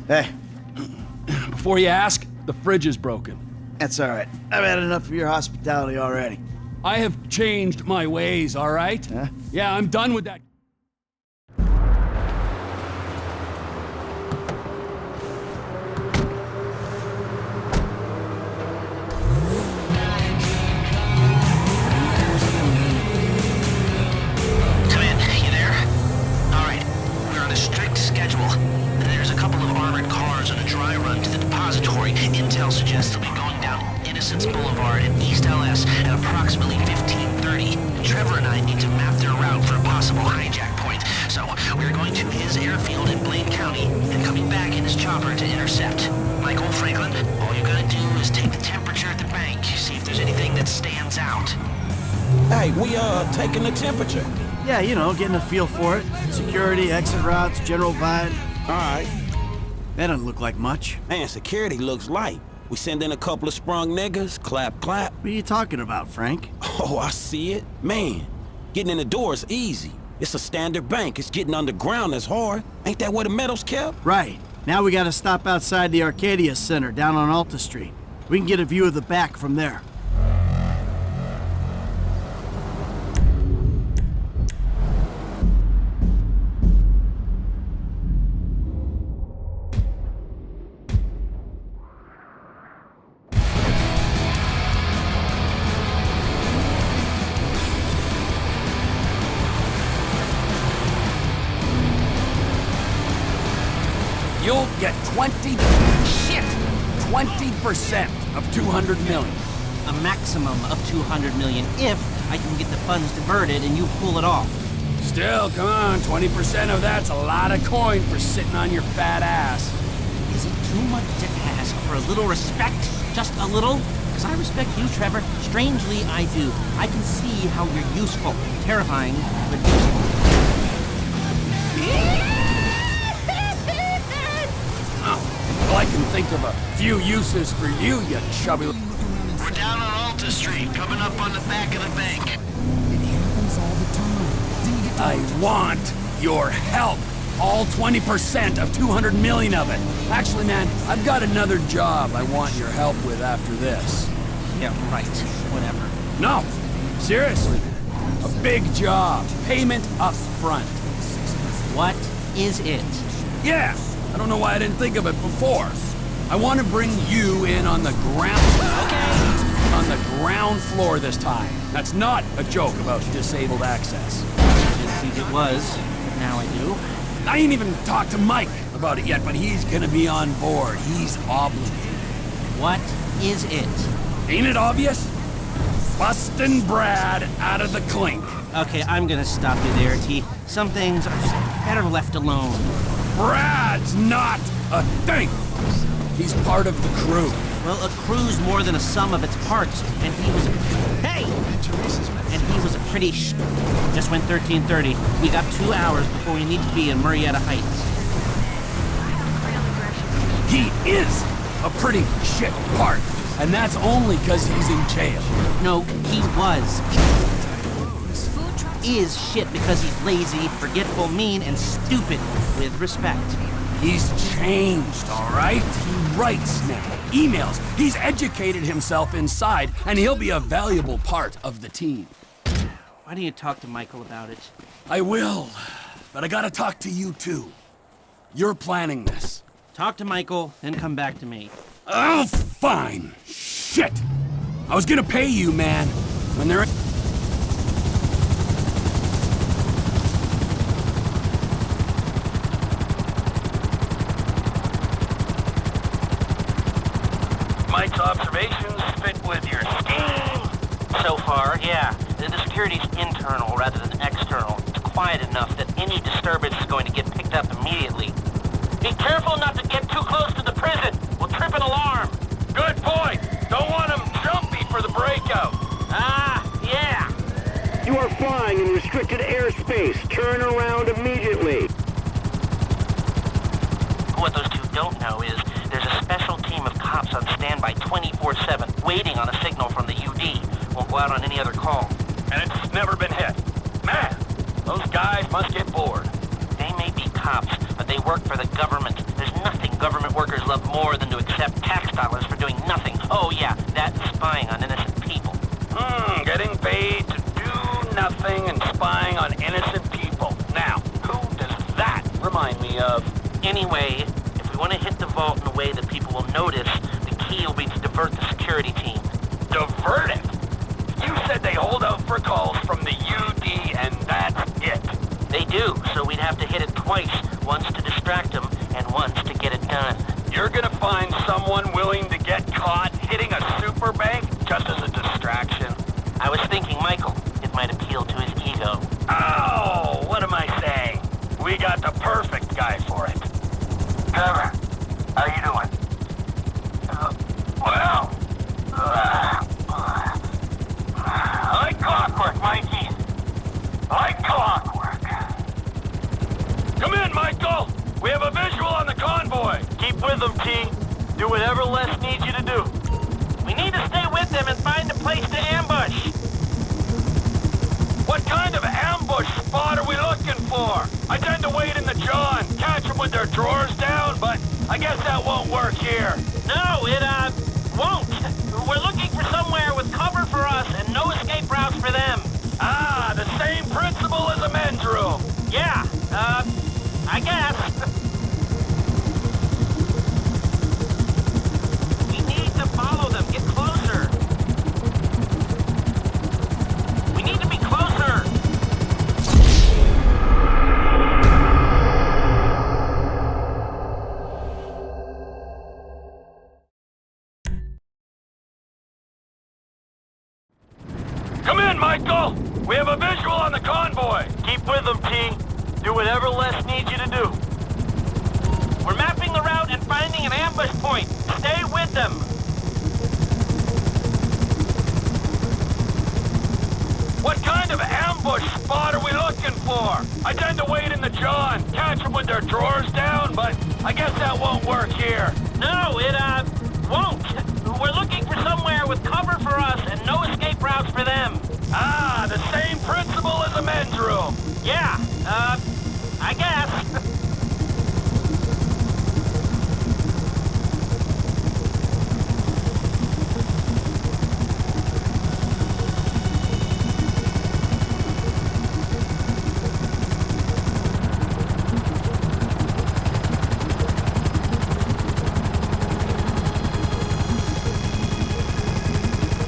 Hey. Before you ask, the fridge is broken. That's all right. I've had enough of your hospitality already. I have changed my ways, all right? Huh? Yeah, I'm done with that. Intel suggests they'll be going down Innocence Boulevard in East LS at approximately 15:30. Trevor and I need to map their route for a possible hijack point. So we're going to his airfield in Blaine County and coming back in his chopper to intercept. Michael Franklin, all you gotta do is take the temperature at the bank, see if there's anything that stands out. Hey, we taking the temperature. Yeah, you know, getting a feel for it. Security, exit routes, general vibe. All right. That doesn't look like much. Man, security looks light. We send in a couple of sprung niggas, clap, clap. What are you talking about, Frank? Oh, I see it. Man, getting in the door is easy. It's a standard bank. It's getting underground that's hard. Ain't that where the metal's kept? Right. Now we gotta stop outside the Arcadia Center down on Alta Street. We can get a view of the back from there. You'll get 20% of 200 million. A maximum of 200 million if I can get the funds diverted and you pull it off. Still, come on, 20% of that's a lot of coin for sitting on your fat ass. Is it too much to ask for a little respect? Just a little? Because I respect you, Trevor. Strangely, I do. I can see how you're useful, terrifying, but useful. Well, I can think of a few uses for you, you chubby... We're down on Alta Street, coming up on the back of the bank. It happens all the time. I want your help. All 20% of 200 million of it. Actually, man, I've got another job I want your help with after this. Yeah, right. Whatever. No, seriously, man. A big job. Payment up front. What is it? Yeah, I don't know why I didn't think of it before. I want to bring you in on the ground... Okay. On the ground floor this time. That's not a joke about disabled access. Didn't think it was, but now I do. I ain't even talked to Mike about it yet, but he's gonna be on board. He's obligated. What is it? Ain't it obvious? Bustin' Brad out of the clink. Okay, I'm gonna stop you there, T. Some things are just better left alone. Brad's not a thing. He's part of the crew. Well, a crew's more than a sum of its parts, and he was a... Hey! And he was a pretty Just went 13:30. We got 2 hours before we need to be in Murrieta Heights. He is a pretty shit part, and that's only because he's in jail. No, he was. Is shit because he's lazy, forgetful, mean, and stupid, with respect. He's changed, all right? He writes now, emails. He's educated himself inside, and he'll be a valuable part of the team. Why don't you talk to Michael about it? I will, but I gotta talk to you too. You're planning this. Talk to Michael, then come back to me. Oh, fine. Shit. I was gonna pay you, man. When they're... Mike's observations fit with your scheme? So far, yeah. The security's internal rather than external. It's quiet enough that any disturbance is going to get picked up immediately. Be careful not to get too close to the prison. We'll trip an alarm. Good point. Don't want him jumpy for the breakout. Ah, yeah. You are flying in restricted airspace. Turn around immediately. What those two don't know is there's a special team of cops on standby 24/7, waiting on a signal from the UD. Well, call, and it's never been hit. Man, those guys must get bored. They may be cops, but they work for the government. There's nothing government workers love more than to accept tax dollars for doing nothing. Oh yeah, that's spying on innocent people. Getting paid to do nothing and spying on innocent people. Now, who does that remind me of? Anyway, if we want to hit the vault in a way that people will notice, the key will be to divert the security team. Divert it? You said they hold out for calls from the UD and that's it. They do, so we'd have to hit it twice, once to distract them and once to get it done. You're gonna find someone willing to get caught hitting a super bank just as a distraction? I was thinking Michael. It might appeal to his ego. Oh, what am I saying? We got the perfect guy for it. Trevor, how you doing? Like clockwork, Mikey. Like clockwork. Come in, Michael. We have a visual on the convoy. Keep with them, T. Do whatever Les needs you to do. We need to stay with them and find a place to ambush. What kind of ambush spot are we looking for? I tend to wait in the John, catch them with their drawers down, but I guess that won't work here. No, it, won't. We're looking for somewhere with cover for us and no escape routes for them. Ah, the same principle as a men's room. Yeah, I guess. We need to follow them. Get closer. We need to be closer. Come in, Michael. We have a visual on the convoy. Keep with them, T. Do whatever Les needs you to do. We're mapping the route and finding an ambush point. Stay with them. What kind of ambush spot are we looking for? I tend to wait in the John, catch them with their drawers down, but I guess that won't work here. No, it, won't. We're looking for somewhere with cover for us and no escape routes for them. Ah, the same principle as a men's room. Yeah, I guess.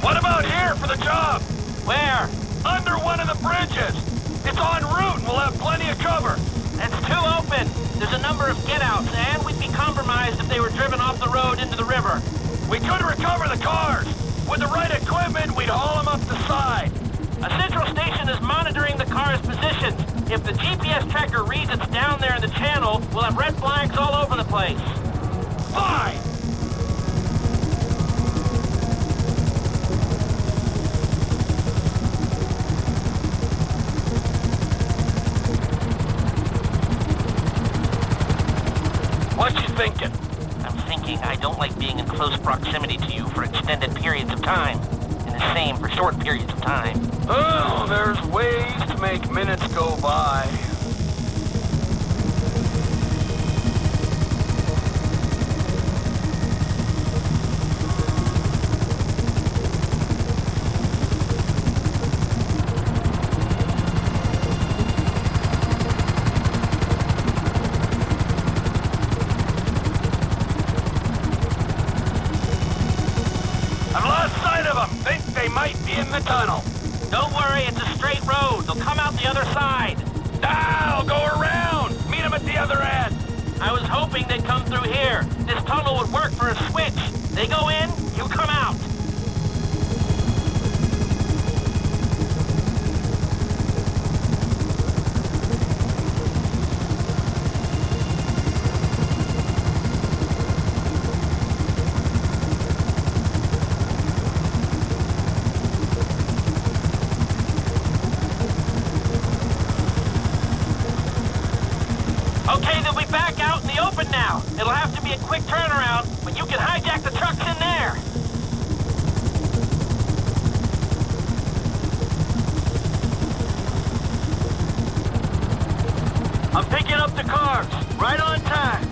What about here for the job? Where? Under one of the bridges. It's en route and we'll have plenty of cover. It's too open. There's a number of get-outs, and we'd be compromised if they were driven off the road into the river. We could recover the cars. With the right equipment, we'd haul them up the side. A central station is monitoring the car's position. If the GPS tracker reads it's down there in the channel, we'll have red flags all over the place. Fine. What you thinking? I'm thinking I don't like being in close proximity to you for extended periods of time. And the same for short periods of time. Oh, there's ways to make minutes go by. I've lost sight of them. Think they might be in the tunnel. Don't worry, it's a straight road. They'll come out the other side. I'll go around. Meet them at the other end. I was hoping they'd come through here. This tunnel would work for a switch. They go in, you come out. Okay, they'll be back out in the open now. It'll have to be a quick turnaround, but you can hijack the trucks in there. I'm picking up the cars, right on time.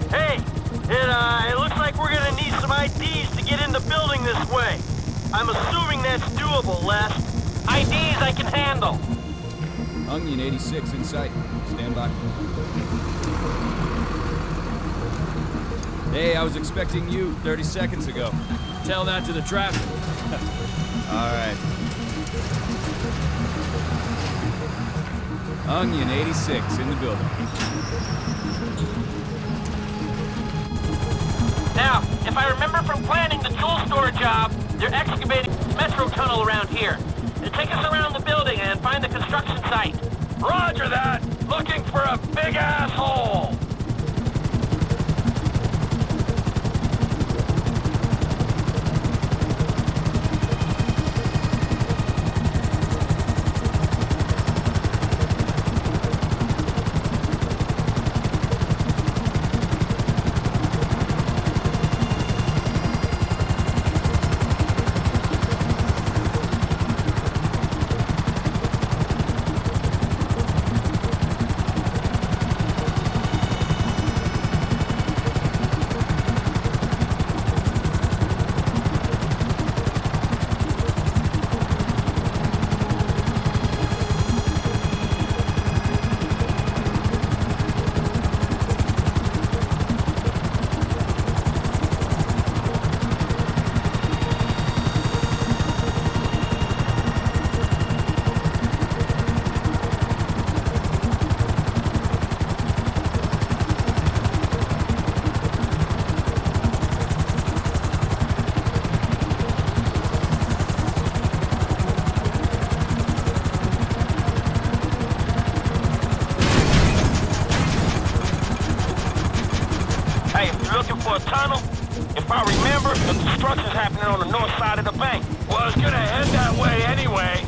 Hey, it looks like we're gonna need some IDs to get in the building this way. I'm assuming that's doable, Les. IDs I can handle. Onion 86 in sight. Stand by. Hey, I was expecting you 30 seconds ago. Tell that to the traffic. All right. Onion 86 in the building. Now, if I remember from planning the tool store job, they're excavating a metro tunnel around here. They take us around the building and find the construction site. Roger that! Looking for a big asshole! For a tunnel? If I remember, the construction's happening on the north side of the bank. Well, it's gonna head that way anyway.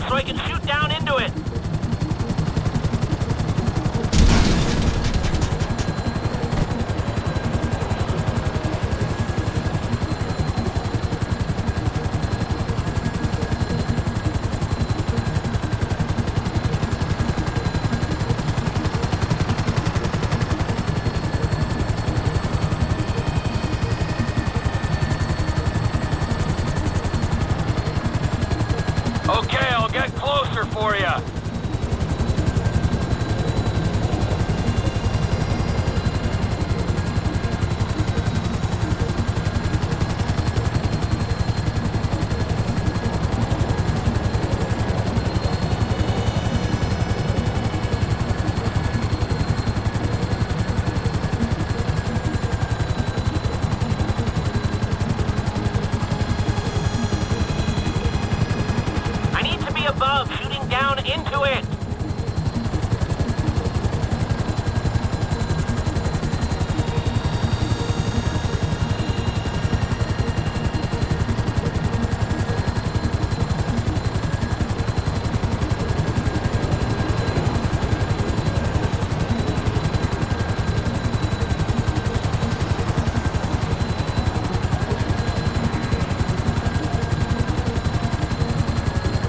so I can shoot down into it. Okay, I'll get closer for you. Above, shooting down into it.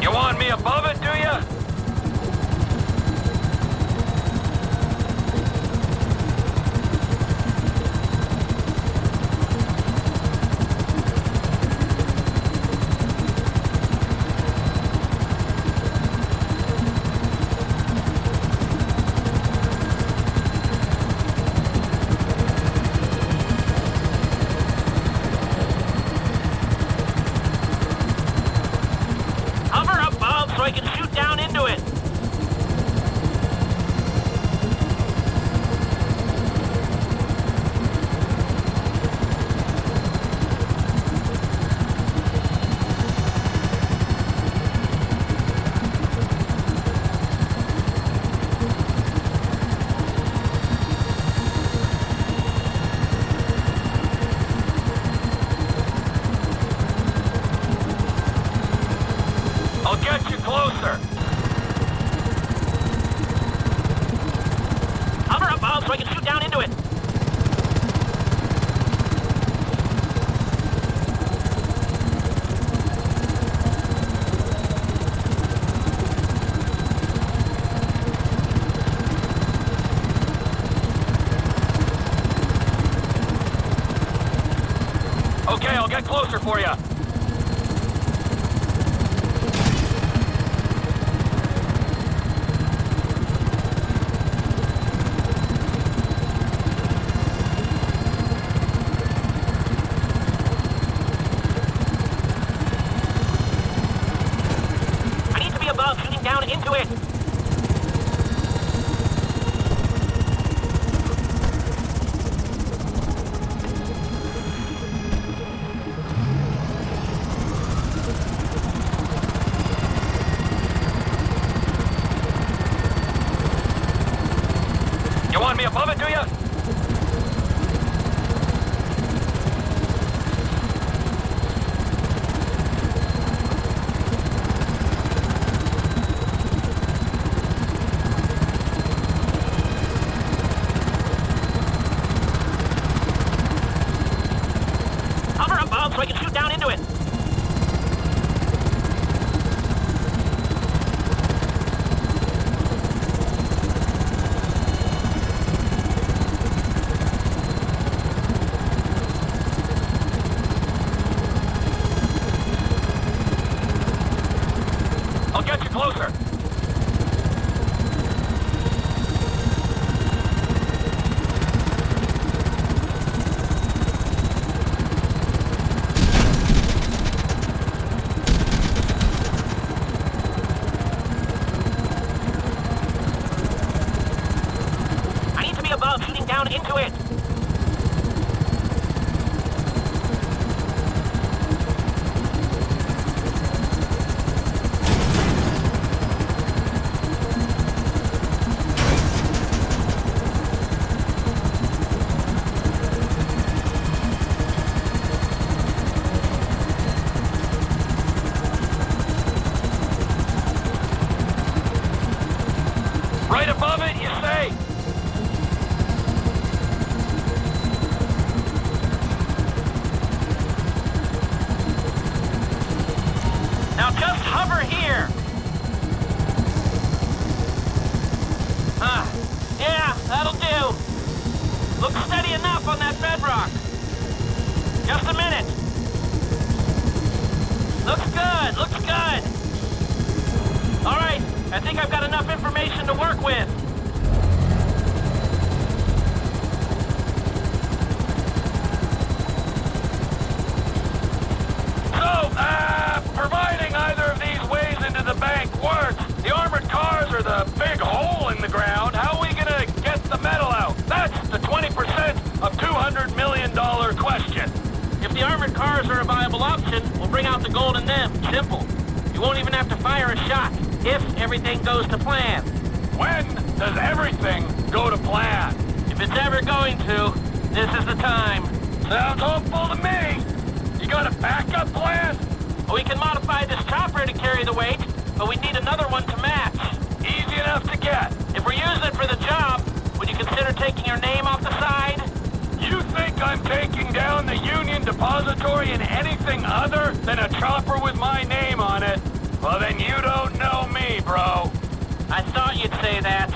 You want me above it, do you? closer. Hover above so I can shoot down into it. Okay, I'll get closer for you. I need to be above, shooting down into it. You want me above it, do you? Hover above so I can shoot down into it. I'll get you closer. I need to be above, shooting down into it. Right above it, you say? Now just hover here. Yeah, that'll do. Looks steady enough on that bedrock. Just a minute. Looks good, looks good. All right, I think I've got enough information to work with. So, providing either of these ways into the bank works, the armored cars are the big hole in the ground, how are we gonna get the metal out? That's the 20% of $200 million question. If the armored cars are a viable option, we'll bring out the gold in them. Simple. You won't even have to fire a shot, if everything goes to plan. When does everything go to plan? If it's ever going to, this is the time. Sounds hopeful to me. You got a backup plan? We can modify this chopper to carry the weight, but we need another one to match. Easy enough to get. If we're using it for the job, would you consider taking your name off the side? You think I'm taking down the Union Depository in anything other than a chopper with my name on it? Well, then you don't know me, bro. I thought you'd say that.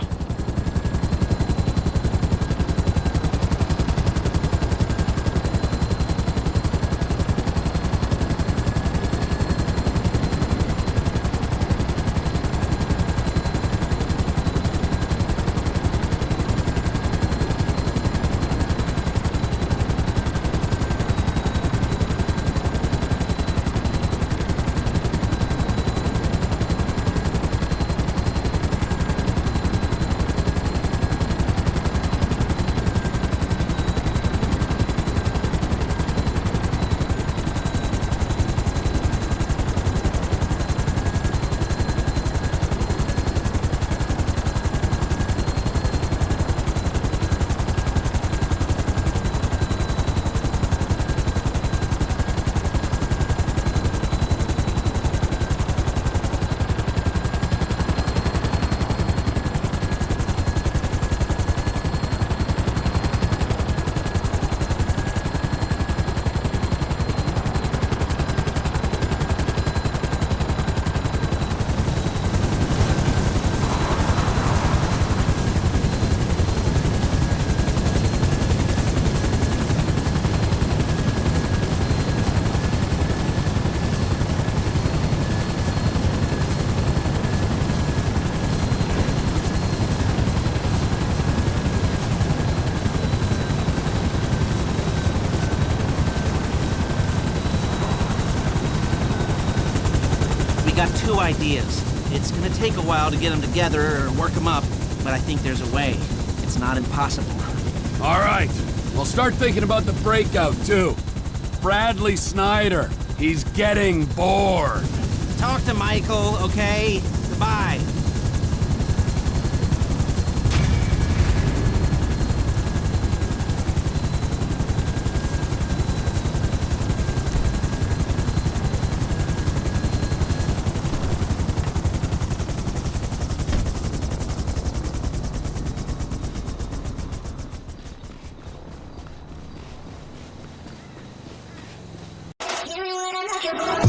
already got two ideas. It's gonna take a while to get them together or work them up, but I think there's a way. It's not impossible. All right. We'll start thinking about the breakout, too. Bradley Snyder. He's getting bored. Talk to Michael, okay? Goodbye. You're